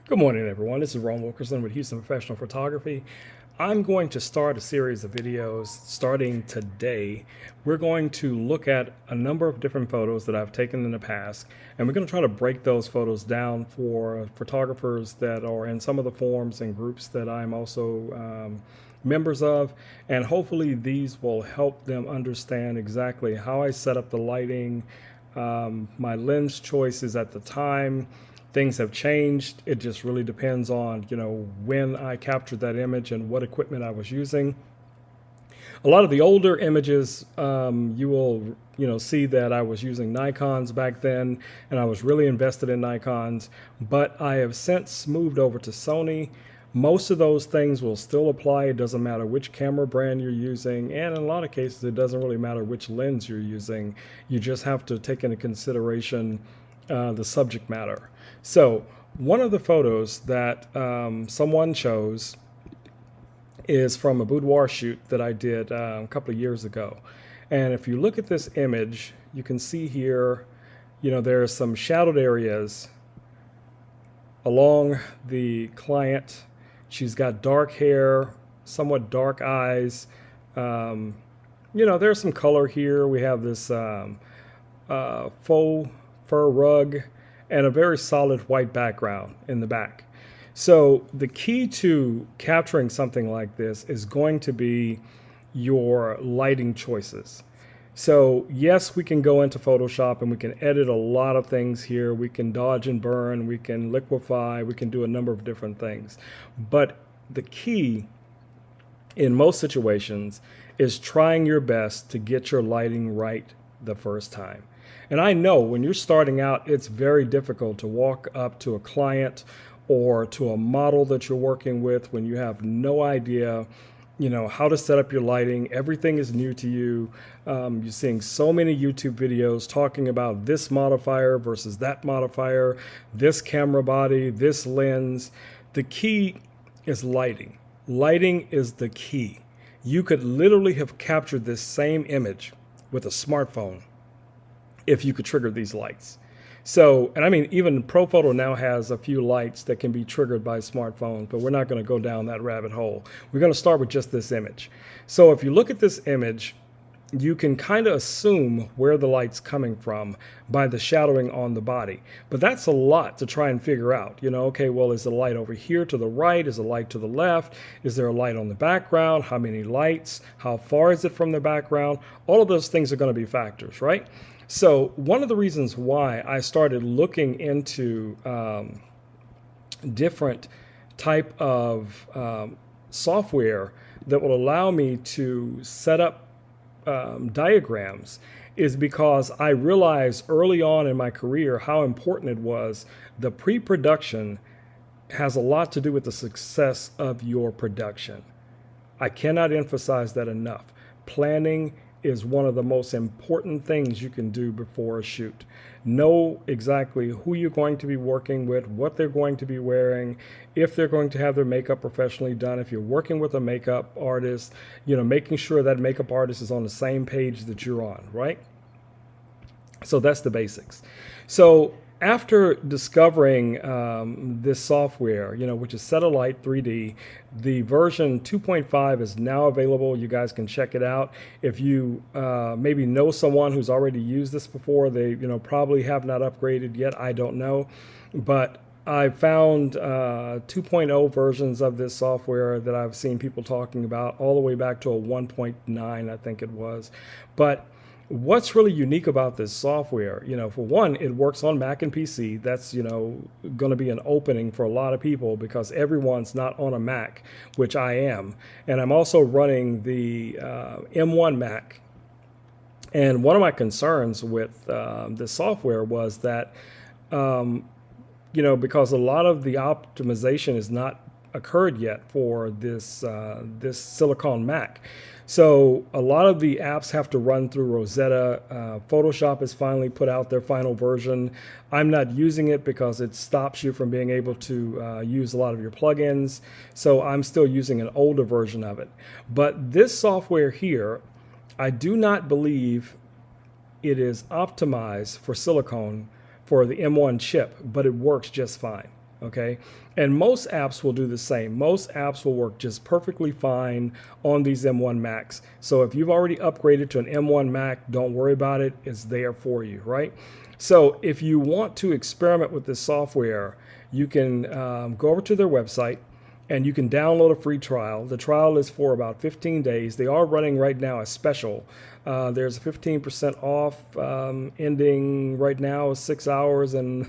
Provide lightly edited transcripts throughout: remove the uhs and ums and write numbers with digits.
Good morning, everyone. This is Ron Wilkerson with Houston Professional Photography. I'm going to start a series of videos starting today. We're going to look at a number of different photos that I've taken in the past, and we're going to try to break those photos down for photographers that are in some of the forums and groups that I'm also members of, and hopefully these will help them understand exactly how I set up the lighting, my lens choices at the time. Things have changed. It just really depends on, when I captured that image and what equipment I was using. A lot of the older images, you will, see that I was using Nikons back then, and I was really invested in Nikons. But I have since moved over to Sony. Most of those things will still apply. It doesn't matter which camera brand you're using, and in a lot of cases, it doesn't really matter which lens you're using. You just have to take into consideration the subject matter. So one of the photos that someone chose is from a boudoir shoot that I did a couple of years ago. And if you look at this image, you can see here, there are some shadowed areas along the client. She's got dark hair, somewhat dark eyes. There's some color here. We have this faux fur rug and a very solid white background in the back. So the key to capturing something like this is going to be your lighting choices. So yes, we can go into Photoshop and we can edit a lot of things here. We can dodge and burn, we can liquefy, we can do a number of different things. But the key in most situations is trying your best to get your lighting right the first time. And I know when you're starting out, it's very difficult to walk up to a client or to a model that you're working with when you have no idea, how to set up your lighting. Everything is new to you. You're seeing so many YouTube videos talking about this modifier versus that modifier, this camera body, this lens. The key is lighting. Lighting is the key. You could literally have captured this same image with a smartphone if you could trigger these lights. So, and I mean, even ProPhoto now has a few lights that can be triggered by smartphones, but we're not going to go down that rabbit hole. We're going to start with just this image. So if you look at this image, you can kind of assume where the light's coming from by the shadowing on the body. But that's a lot to try and figure out. Okay, well, is the light over here to the right? Is the light to the left? Is there a light on the background? How many lights? How far is it from the background? All of those things are going to be factors, right? So one of the reasons why I started looking into different type of software that will allow me to set up diagrams is because I realized early on in my career how important it was. The pre-production has a lot to do with the success of your production. I cannot emphasize that enough. Planning is one of the most important things you can do before a shoot. Know exactly who you're going to be working with, what they're going to be wearing, if they're going to have their makeup professionally done. If you're working with a makeup artist, making sure that makeup artist is on the same page that you're on, right? So that's the basics. So after discovering this software, which is Setalight 3D, the version 2.5 is now available. You guys can check it out. If you maybe know someone who's already used this before, they probably have not upgraded yet. I don't know, but I found 2.0 versions of this software that I've seen people talking about all the way back to a 1.9, I think it was. But what's really unique about this software, for one, it works on Mac and PC. That's, going to be an opening for a lot of people because everyone's not on a Mac, which I am. And I'm also running the M1 Mac. And one of my concerns with this software was that, because a lot of the optimization has not occurred yet for this Silicon Mac. So a lot of the apps have to run through Rosetta. Photoshop has finally put out their final version. I'm not using it because it stops you from being able to use a lot of your plugins. So I'm still using an older version of it. But this software here, I do not believe it is optimized for silicone for the M1 chip, but it works just fine. Okay, and most apps will do the same. Most apps will work just perfectly fine on these M1 Macs. So if you've already upgraded to an M1 Mac, don't worry about it. It's there for you, right? So if you want to experiment with this software, you can go over to their website and you can download a free trial. The trial is for about 15 days. They are running right now a special. There's a 15% off ending right now 6 hours and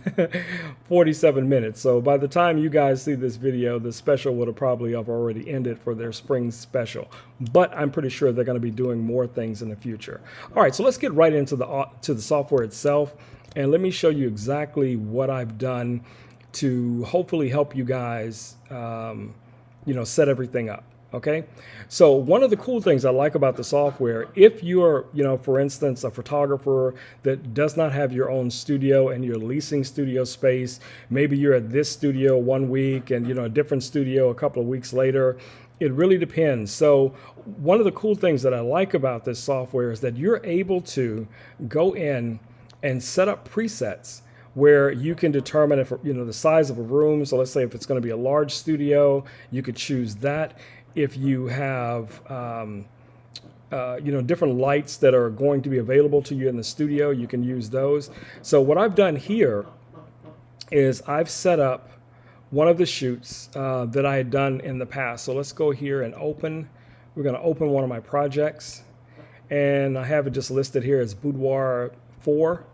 47 minutes. So by the time you guys see this video, the special would have probably have already ended for their spring special. But I'm pretty sure they're going to be doing more things in the future. All right, so let's get right into the software itself, and let me show you exactly what I've done to hopefully help you guys, set everything up. Okay. So one of the cool things I like about the software, if you're, for instance, a photographer that does not have your own studio and you're leasing studio space, maybe you're at this studio 1 week and, a different studio a couple of weeks later. It really depends. So one of the cool things that I like about this software is that you're able to go in and set up presets where you can determine if, the size of a room. So let's say if it's going to be a large studio, you could choose that. If you have, different lights that are going to be available to you in the studio, you can use those. So what I've done here is I've set up one of the shoots that I had done in the past. So let's go here and open. We're going to open one of my projects. And I have it just listed here as Boudoir 4.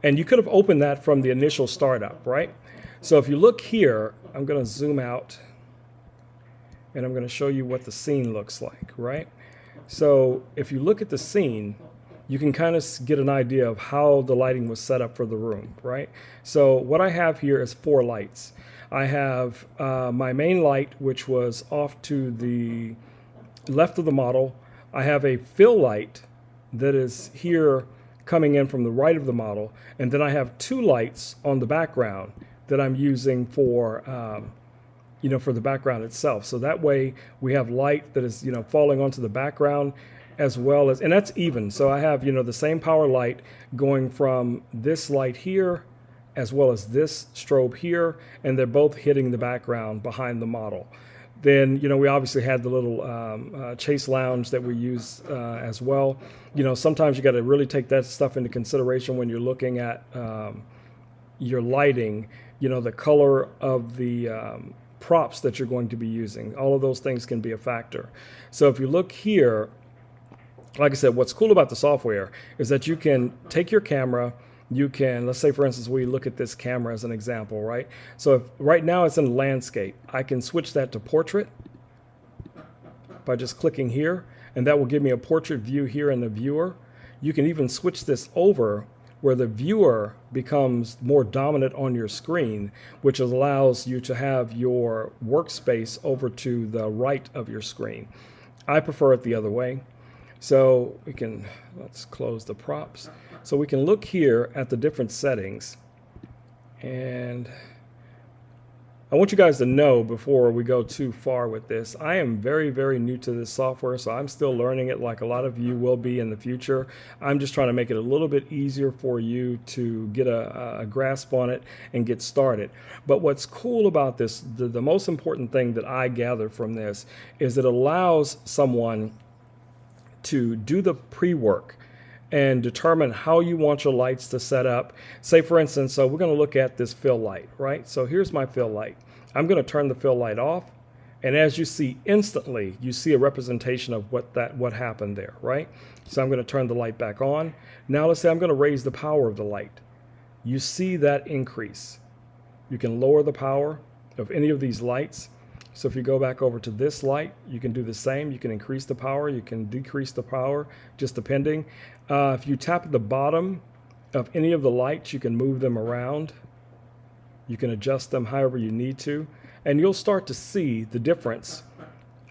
And you could have opened that from the initial startup, right? So if you look here, I'm going to zoom out and I'm going to show you what the scene looks like, right? So if you look at the scene, you can kind of get an idea of how the lighting was set up for the room, right? So what I have here is 4 lights. I have my main light, which was off to the left of the model. I have a fill light that is here coming in from the right of the model. And then I have 2 lights on the background that I'm using for, for the background itself. So that way we have light that is, falling onto the background as well as, and that's even. So I have, the same power light going from this light here as well as this strobe here, and they're both hitting the background behind the model. Then, we obviously had the little chase lounge that we use as well. Sometimes you got to really take that stuff into consideration when you're looking at your lighting, the color of the props that you're going to be using. All of those things can be a factor. So if you look here, like I said, what's cool about the software is that you can take your camera. You can, let's say, for instance, we look at this camera as an example, right? So if right now it's in landscape, I can switch that to portrait by just clicking here, and that will give me a portrait view here in the viewer. You can even switch this over where the viewer becomes more dominant on your screen, which allows you to have your workspace over to the right of your screen. I prefer it the other way. So let's close the props. So we can look here at the different settings, and I want you guys to know before we go too far with this, I am very, very new to this software, so I'm still learning it like a lot of you will be in the future. I'm just trying to make it a little bit easier for you to get a grasp on it and get started. But what's cool about this, the most important thing that I gather from this is it allows someone to do the pre-work and determine how you want your lights to set up. Say, for instance, so we're going to look at this fill light, right? So here's my fill light. I'm going to turn the fill light off. And as you see instantly, you see a representation of what happened there, right? So I'm going to turn the light back on. Now let's say I'm going to raise the power of the light. You see that increase. You can lower the power of any of these lights. So if you go back over to this light, you can do the same. You can increase the power, you can decrease the power, just depending. If you tap at the bottom of any of the lights, you can move them around. You can adjust them however you need to, and you'll start to see the difference.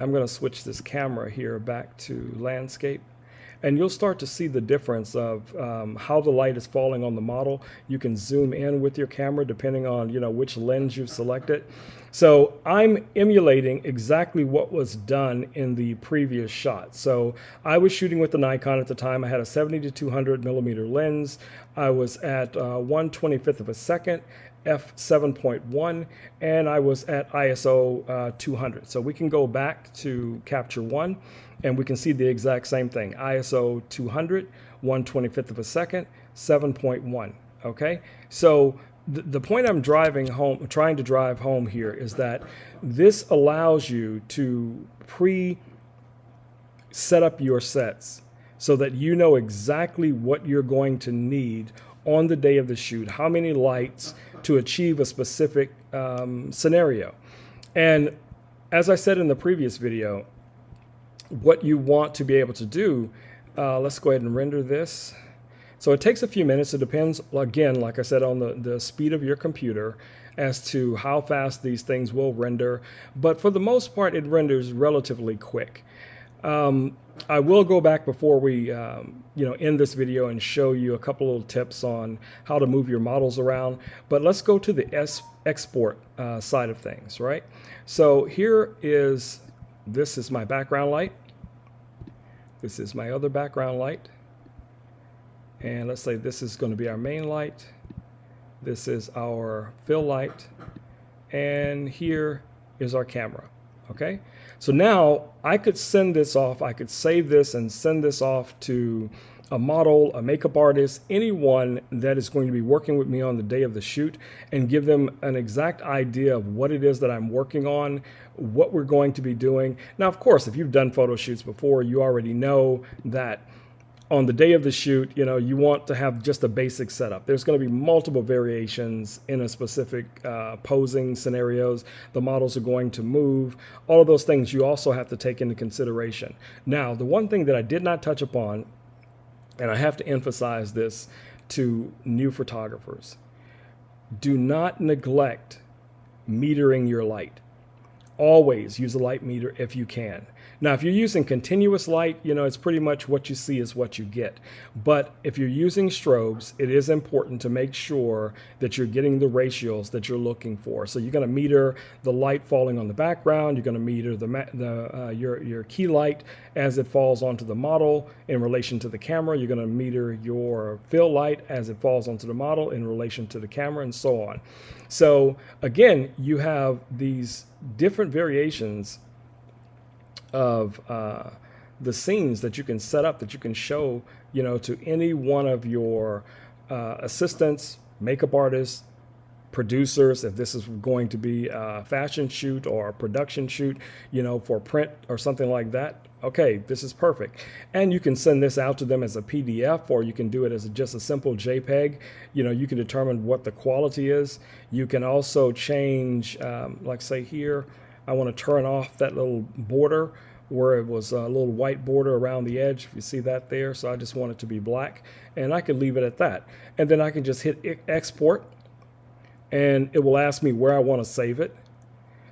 I'm going to switch this camera here back to landscape. And you'll start to see the difference of how the light is falling on the model. You can zoom in with your camera depending on which lens you've selected. So I'm emulating exactly what was done in the previous shot. So I was shooting with the Nikon at the time. I had a 70 to 200 millimeter lens. I was at 1/25 of a second. f7.1, and I was at ISO 200. So we can go back to Capture One, and we can see the exact same thing. ISO 200, 1/25 of a second, 7.1. Okay, so the point I'm trying to drive home here is that this allows you to set up your sets so that you know exactly what you're going to need on the day of the shoot, how many lights to achieve a specific scenario. And as I said in the previous video, what you want to be able to do, let's go ahead and render this. So it takes a few minutes. It depends, again, like I said, on the speed of your computer as to how fast these things will render. But for the most part, it renders relatively quick. I will go back before we end this video and show you a couple little tips on how to move your models around. But let's go to the export side of things, right? So this is my background light. This is my other background light. And let's say this is going to be our main light. This is our fill light. And here is our camera. Okay, so now I could send this off. I could save this and send this off to a model, a makeup artist, anyone that is going to be working with me on the day of the shoot, and give them an exact idea of what it is that I'm working on, what we're going to be doing. Now, of course, if you've done photo shoots before, you already know that on the day of the shoot, you want to have just a basic setup. There's going to be multiple variations in a specific posing scenarios. The models are going to move. All of those things you also have to take into consideration. Now, the one thing that I did not touch upon, and I have to emphasize this to new photographers, do not neglect metering your light. Always use a light meter if you can. Now, if you're using continuous light, it's pretty much what you see is what you get. But if you're using strobes, it is important to make sure that you're getting the ratios that you're looking for. So you're going to meter the light falling on the background. You're going to meter your key light as it falls onto the model in relation to the camera. You're going to meter your fill light as it falls onto the model in relation to the camera, and so on. So again, you have these different variations of the scenes that you can set up, that you can show, to any one of your assistants, makeup artists, producers, if this is going to be a fashion shoot or a production shoot, for print or something like that. Okay, this is perfect. And you can send this out to them as a PDF, or you can do it as just a simple JPEG. You can determine what the quality is. You can also change, like say here, I want to turn off that little border where it was a little white border around the edge, if you see that there. So I just want it to be black, and I could leave it at that. And then I can just hit export, and it will ask me where I want to save it.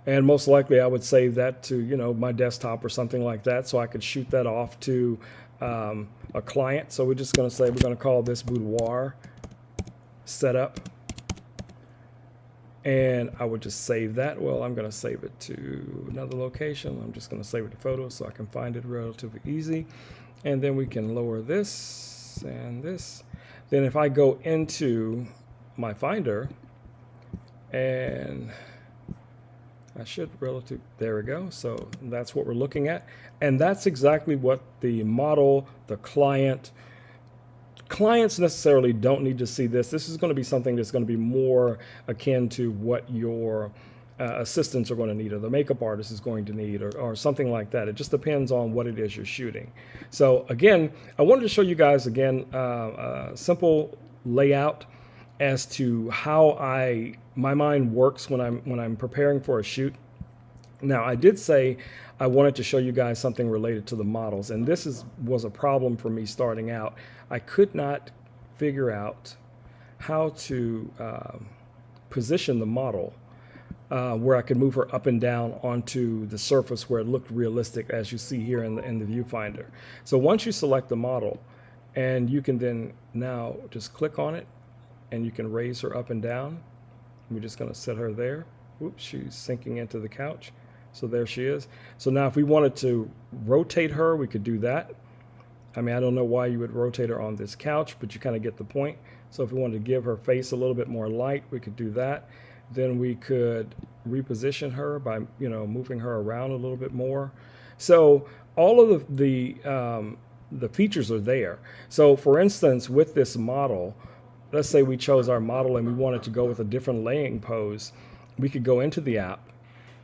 And most likely I would save that to, my desktop or something like that, so I could shoot that off to a client. So we're just going to say we're going to call this boudoir setup. And I would just save that. Well, I'm going to save it to another location. I'm just going to save it to photos so I can find it relatively easy. And then we can lower this and this. Then if I go into my Finder, and I should there we go. So that's what we're looking at. And that's exactly what the model, the clients necessarily don't need to see this. This is going to be something that's going to be more akin to what your assistants are going to need, or the makeup artist is going to need, or something like that. It just depends on what it is you're shooting. So again, I wanted to show you guys again a simple layout as to how my mind works when I'm preparing for a shoot. Now, I did say I wanted to show you guys something related to the models, and this was a problem for me starting out. I could not figure out how to position the model where I could move her up and down onto the surface where it looked realistic, as you see here in the viewfinder. So once you select the model, and you can then now just click on it, and you can raise her up and down. We're just going to set her there. Oops, she's sinking into the couch. So there she is. So now if we wanted to rotate her, we could do that. I mean, I don't know why you would rotate her on this couch, but you kind of get the point. So if we wanted to give her face a little bit more light, we could do that. Then we could reposition her by, moving her around a little bit more. So all of the features are there. So for instance, with this model, let's say we chose our model and we wanted to go with a different laying pose. We could go into the app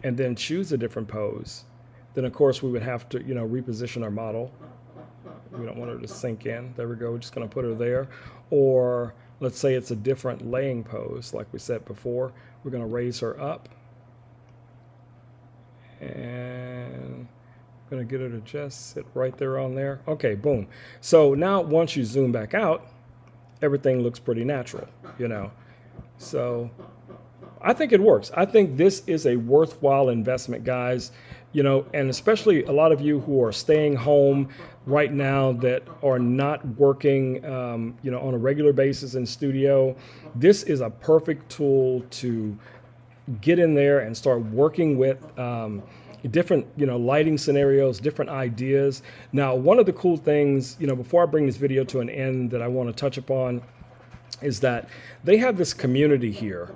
and then choose a different pose. Then of course we would have to, reposition our model. We don't want her to sink in. There we go. We're just going to put her there. Or let's say it's a different laying pose, like we said before. We're going to raise her up. And I'm going to get her to just sit right there on there. Okay, boom. So now once you zoom back out, everything looks pretty natural, So I think it works. I think this is a worthwhile investment, guys. And especially a lot of you who are staying home right now that are not working, on a regular basis in studio. This is a perfect tool to get in there and start working with different, lighting scenarios, different ideas. Now, one of the cool things, before I bring this video to an end that I want to touch upon is that they have this community here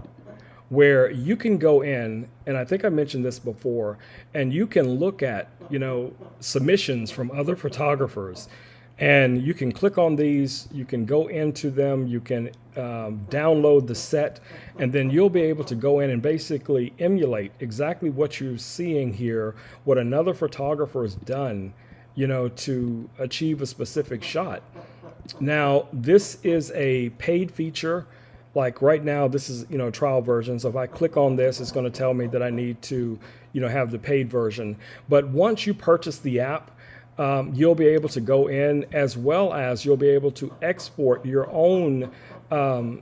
where you can go in, and I think I mentioned this before, and you can look at, submissions from other photographers, and you can click on these, you can go into them, you can download the set, and then you'll be able to go in and basically emulate exactly what you're seeing here, what another photographer has done, to achieve a specific shot. Now, this is a paid feature. Like right now, this is, a trial version. So if I click on this, it's going to tell me that I need to, have the paid version. But once you purchase the app, you'll be able to go in, as well as you'll be able to export your own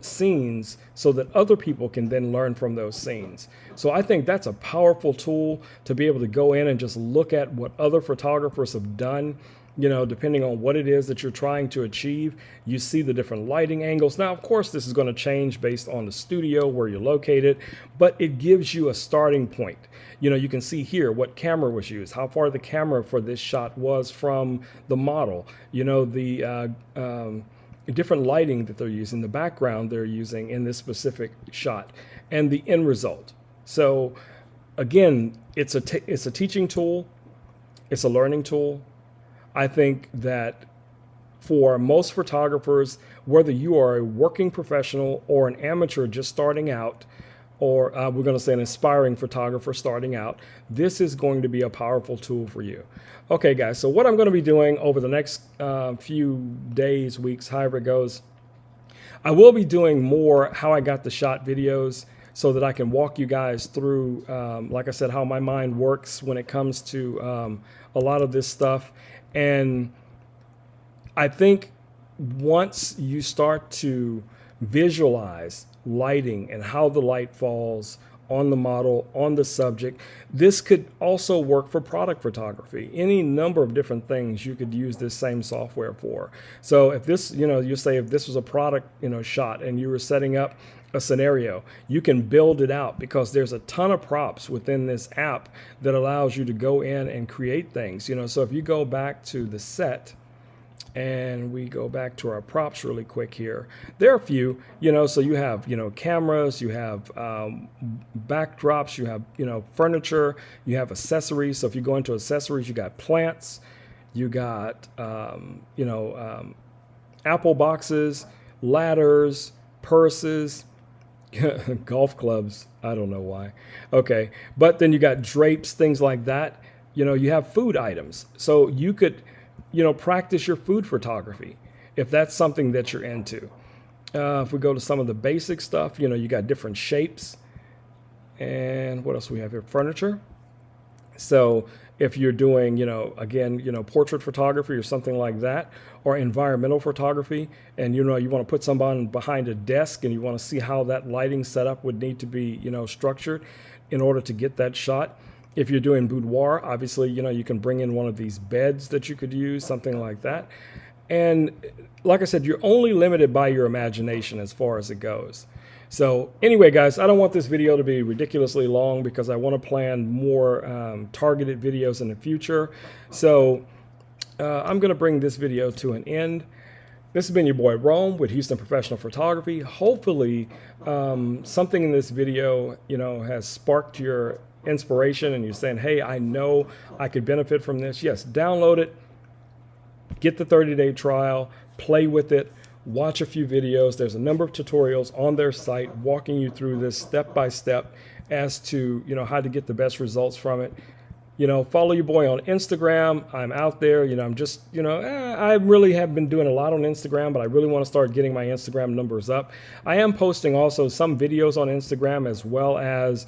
scenes so that other people can then learn from those scenes. So I think that's a powerful tool to be able to go in and just look at what other photographers have done. Depending on what it is that you're trying to achieve, you see the different lighting angles. Now, of course, this is going to change based on the studio where you're located, but it gives you a starting point. You can see here what camera was used, how far the camera for this shot was from the model, the different lighting that they're using, the background they're using in this specific shot, and the end result. So again, it's a teaching tool. It's a learning tool. I think that for most photographers, whether you are a working professional or an amateur just starting out, or we're going to say an aspiring photographer starting out, this is going to be a powerful tool for you. Okay, guys, so what I'm going to be doing over the next few days, weeks, however it goes, I will be doing more how I got the shot videos so that I can walk you guys through, like I said, how my mind works when it comes to a lot of this stuff. And I think once you start to visualize lighting and how the light falls on the model, on the subject, this could also work for product photography. Any number of different things you could use this same software for. So if this, you say if this was a product, shot and you were setting up a scenario, you can build it out because there's a ton of props within this app that allows you to go in and create things. So if you go back to the set and we go back to our props really quick here, there are a few, so you have, cameras, you have backdrops, you have, furniture, you have accessories. So if you go into accessories, you got plants, you got, apple boxes, ladders, purses, golf clubs. I don't know why. Okay. But then you got drapes, things like that. You have food items. So you could, practice your food photography if that's something that you're into. If we go to some of the basic stuff, you got different shapes. And what else we have here? Furniture. So if you're doing, again, portrait photography or something like that, or environmental photography, and you want to put someone behind a desk and you want to see how that lighting setup would need to be, structured in order to get that shot. If you're doing boudoir, obviously, you can bring in one of these beds that you could use, something like that. And like I said, you're only limited by your imagination as far as it goes. So anyway, guys, I don't want this video to be ridiculously long because I want to plan more targeted videos in the future. So I'm going to bring this video to an end. This has been your boy Rome with Houston Professional Photography. Hopefully, something in this video, has sparked your inspiration and you're saying, hey, I know I could benefit from this. Yes, download it, get the 30-day trial, play with it, watch a few videos. There's a number of tutorials on their site walking you through this step by step as to, how to get the best results from it. Follow your boy on Instagram. I'm out there. I'm just, I really have been doing a lot on Instagram, but I really want to start getting my Instagram numbers up. I am posting also some videos on Instagram as well as,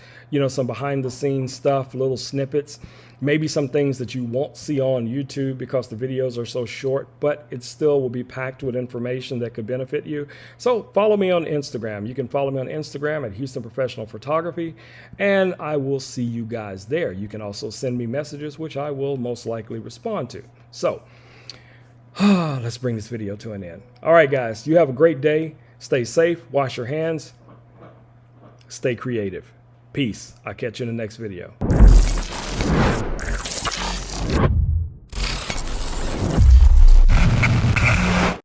some behind the scenes stuff, little snippets, maybe some things that you won't see on YouTube because the videos are so short, but it still will be packed with information that could benefit you. So follow me on Instagram. You can follow me on Instagram at Houston Professional Photography, and I will see you guys there. You can also send me messages, which I will most likely respond to. So let's bring this video to an end. All right, guys, you have a great day. Stay safe, wash your hands, stay creative. Peace. I'll catch you in the next video.